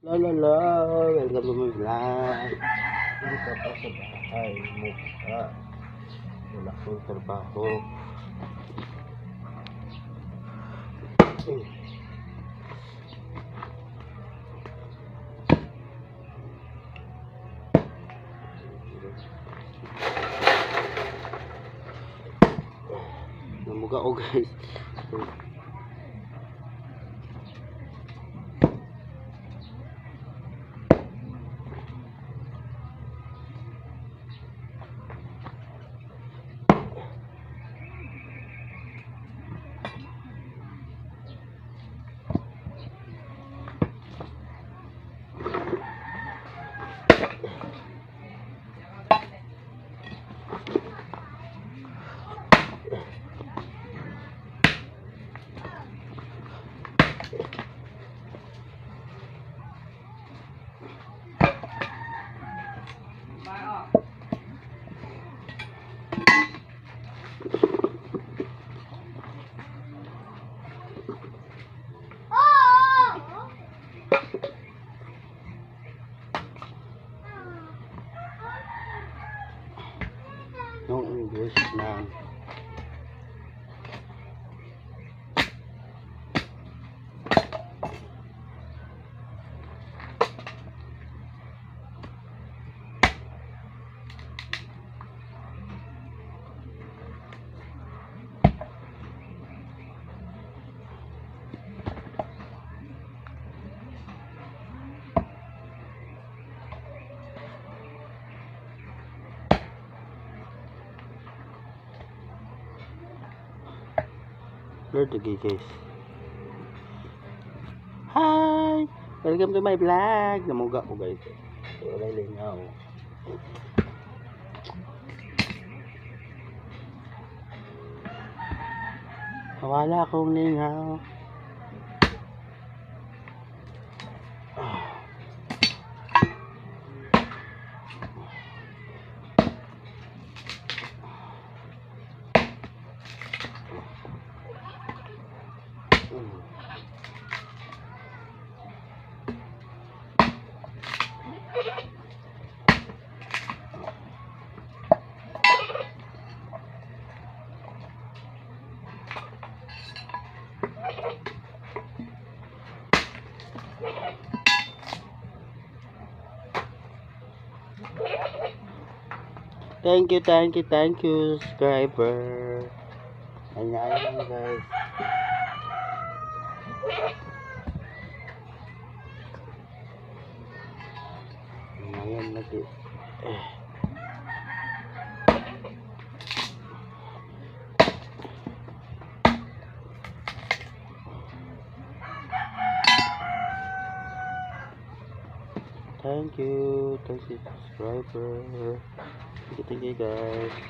La la la, welcome to my vlog. Hindi ka pa sa bahay mo ka. Wala kong trabaho. Namuga ko guys. No English na. Lord lagi guys. Hi! Welcome to my vlog. Namuga ko guys. Wala lingaw. Wala akong lingaw. Thank you, subscriber. Ayan guys. Ayan lagi. Thank you, subscriber. Thank you guys.